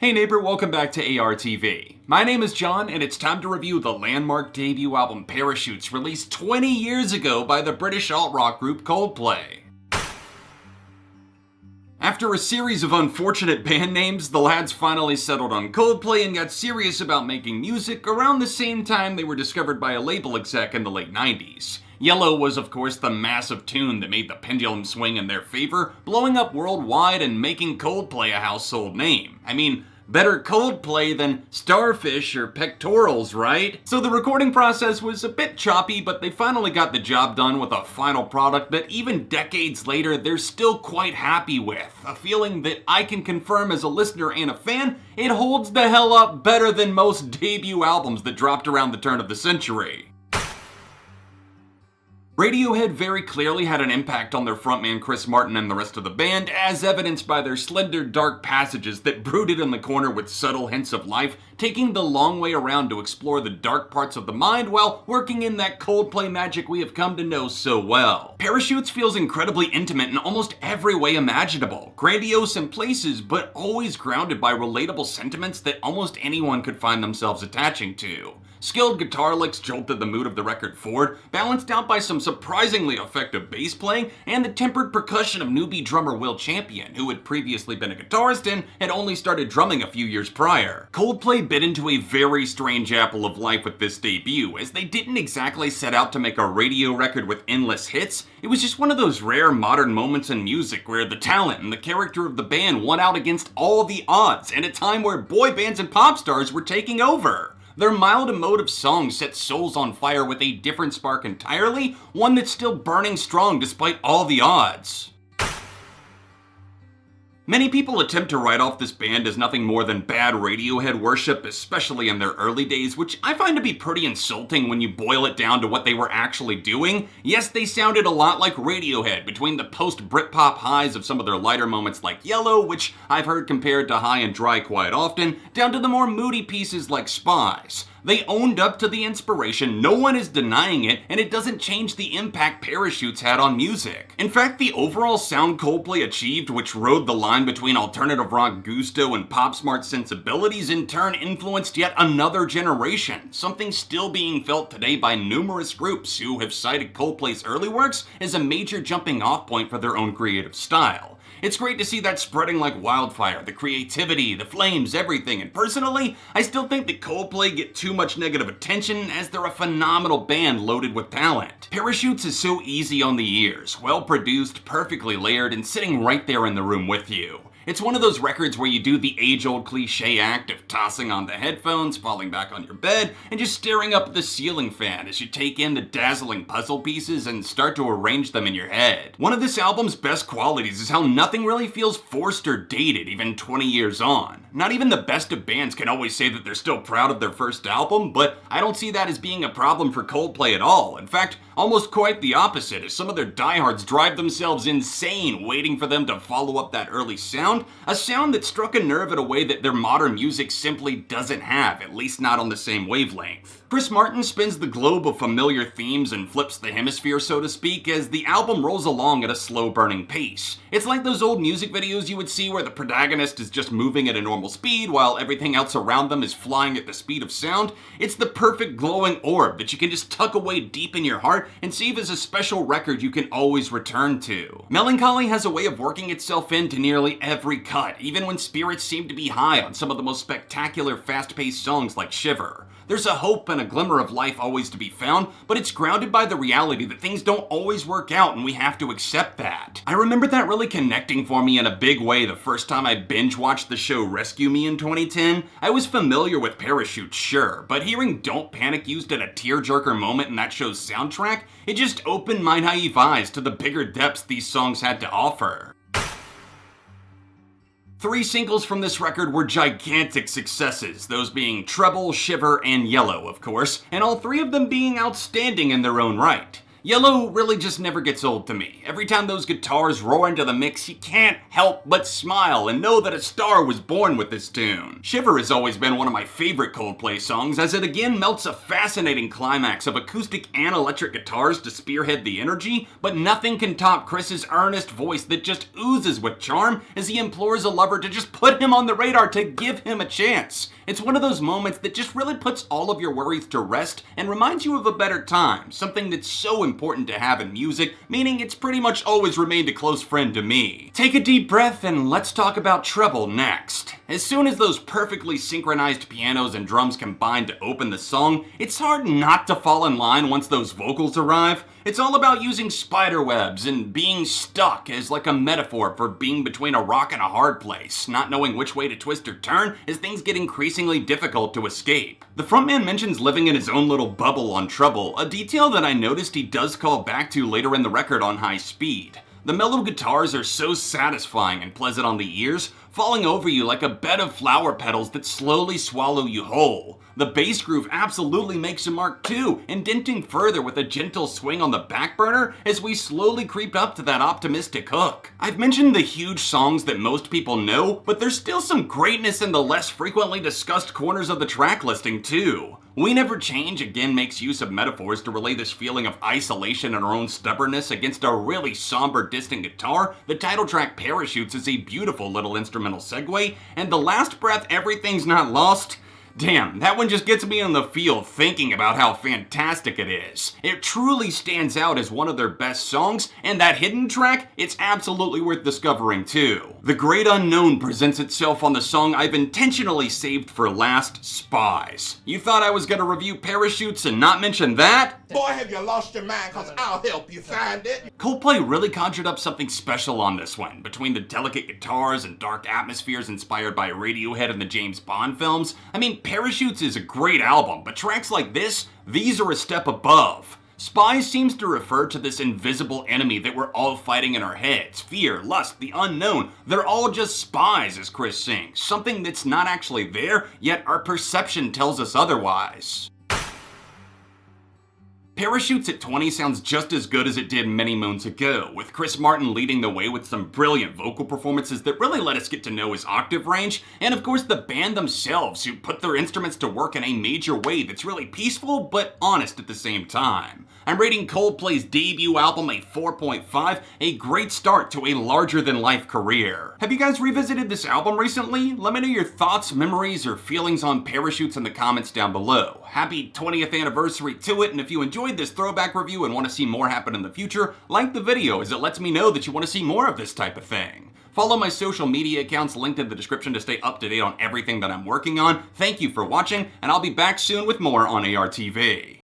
Hey neighbor, welcome back to ARTV. My name is John, and it's time to review the landmark debut album Parachutes, released 20 years ago by the British alt-rock group Coldplay. After a series of unfortunate band names, the lads finally settled on Coldplay and got serious about making music around the same time they were discovered by a label exec in the late 90s. Yellow was, of course, the massive tune that made the pendulum swing in their favor, blowing up worldwide and making Coldplay a household name. I mean, better Coldplay than starfish or pectorals, right? So the recording process was a bit choppy, but they finally got the job done with a final product that even decades later they're still quite happy with. A feeling that I can confirm as a listener and a fan, it holds the hell up better than most debut albums that dropped around the turn of the century. Radiohead very clearly had an impact on their frontman Chris Martin and the rest of the band, as evidenced by their slender, dark passages that brooded in the corner with subtle hints of life, taking the long way around to explore the dark parts of the mind while working in that Coldplay magic we have come to know so well. Parachutes feels incredibly intimate in almost every way imaginable, grandiose in places, but always grounded by relatable sentiments that almost anyone could find themselves attaching to. Skilled guitar licks jolted the mood of the record forward, balanced out by some surprisingly effective bass playing and the tempered percussion of newbie drummer Will Champion, who had previously been a guitarist and had only started drumming a few years prior. Coldplay bit into a very strange apple of life with this debut, as they didn't exactly set out to make a radio record with endless hits. It was just one of those rare modern moments in music where the talent and the character of the band won out against all the odds, at a time where boy bands and pop stars were taking over. Their mild emotive songs set souls on fire with a different spark entirely, one that's still burning strong despite all the odds. Many people attempt to write off this band as nothing more than bad Radiohead worship, especially in their early days, which I find to be pretty insulting when you boil it down to what they were actually doing. Yes, they sounded a lot like Radiohead, between the post-Britpop highs of some of their lighter moments like Yellow, which I've heard compared to High and Dry quite often, down to the more moody pieces like Spies. They owned up to the inspiration, no one is denying it, and it doesn't change the impact Parachutes had on music. In fact, the overall sound Coldplay achieved, which rode the line between alternative rock gusto and pop smart sensibilities, in turn influenced yet another generation, something still being felt today by numerous groups who have cited Coldplay's early works as a major jumping off point for their own creative style. It's great to see that spreading like wildfire, the creativity, the flames, everything, and personally, I still think that Coldplay get too much negative attention as they're a phenomenal band loaded with talent. Parachutes is so easy on the ears, well produced, perfectly layered, and sitting right there in the room with you. It's one of those records where you do the age-old cliche act of tossing on the headphones, falling back on your bed, and just staring up at the ceiling fan as you take in the dazzling puzzle pieces and start to arrange them in your head. One of this album's best qualities is how nothing really feels forced or dated even 20 years on. Not even the best of bands can always say that they're still proud of their first album, but I don't see that as being a problem for Coldplay at all. In fact, almost quite the opposite, as some of their diehards drive themselves insane waiting for them to follow up that early sound, a sound that struck a nerve in a way that their modern music simply doesn't have, at least not on the same wavelength. Chris Martin spins the globe of familiar themes and flips the hemisphere, so to speak, as the album rolls along at a slow-burning pace. It's like those old music videos you would see where the protagonist is just moving at a normal speed while everything else around them is flying at the speed of sound. It's the perfect glowing orb that you can just tuck away deep in your heart and save as a special record you can always return to. Melancholy has a way of working itself into nearly every cut, even when spirits seem to be high on some of the most spectacular fast-paced songs like Shiver. There's a hope and a glimmer of life always to be found, but it's grounded by the reality that things don't always work out and we have to accept that. I remember that really connecting for me in a big way the first time I binge-watched the show Rescue Me in 2010. I was familiar with Parachutes, sure, but hearing Don't Panic used at a tearjerker moment in that show's soundtrack, it just opened my naive eyes to the bigger depths these songs had to offer. 3 singles from this record were gigantic successes, those being Treble, Shiver, and Yellow, of course, and all 3 of them being outstanding in their own right. Yellow really just never gets old to me. Every time those guitars roar into the mix, you can't help but smile and know that a star was born with this tune. Shiver has always been one of my favorite Coldplay songs, as it again melts a fascinating climax of acoustic and electric guitars to spearhead the energy, but nothing can top Chris's earnest voice that just oozes with charm as he implores a lover to just put him on the radar, to give him a chance. It's one of those moments that just really puts all of your worries to rest and reminds you of a better time, something that's so important to have in music, meaning it's pretty much always remained a close friend to me. Take a deep breath and let's talk about treble next. As soon as those perfectly synchronized pianos and drums combine to open the song, it's hard not to fall in line once those vocals arrive. It's all about using spider webs and being stuck as like a metaphor for being between a rock and a hard place, not knowing which way to twist or turn as things get increasingly difficult to escape. The frontman mentions living in his own little bubble on treble, a detail that I noticed he does call back to later in the record on high speed. The mellow guitars are so satisfying and pleasant on the ears, falling over you like a bed of flower petals that slowly swallow you whole. The bass groove absolutely makes a mark too, indenting further with a gentle swing on the back burner as we slowly creep up to that optimistic hook. I've mentioned the huge songs that most people know, but there's still some greatness in the less frequently discussed corners of the track listing too. We Never Change again makes use of metaphors to relay this feeling of isolation and our own stubbornness against a really somber, distant guitar. The title track Parachutes is a beautiful little instrumental segue, and the last breath, Everything's Not Lost. Damn, that one just gets me on the field thinking about how fantastic it is. It truly stands out as one of their best songs, and that hidden track, it's absolutely worth discovering too. The Great Unknown presents itself on the song I've intentionally saved for last, Spies. You thought I was gonna review Parachutes and not mention that? Boy, have you lost your mind, cause I'll help you find it. Coldplay really conjured up something special on this one, between the delicate guitars and dark atmospheres inspired by Radiohead and the James Bond films. I mean, Parachutes is a great album, but tracks like this, these are a step above. Spies seems to refer to this invisible enemy that we're all fighting in our heads. Fear, lust, the unknown, they're all just spies, as Chris sings. Something that's not actually there, yet our perception tells us otherwise. Parachutes at 20 sounds just as good as it did many moons ago, with Chris Martin leading the way with some brilliant vocal performances that really let us get to know his octave range, and of course the band themselves, who put their instruments to work in a major way that's really peaceful but honest at the same time. I'm rating Coldplay's debut album a 4.5, a great start to a larger-than-life career. Have you guys revisited this album recently? Let me know your thoughts, memories, or feelings on Parachutes in the comments down below. Happy 20th anniversary to it, and if you enjoyed this throwback review and want to see more happen in the future, like the video as it lets me know that you want to see more of this type of thing. Follow my social media accounts linked in the description to stay up to date on everything that I'm working on. Thank you for watching, and I'll be back soon with more on ARTV.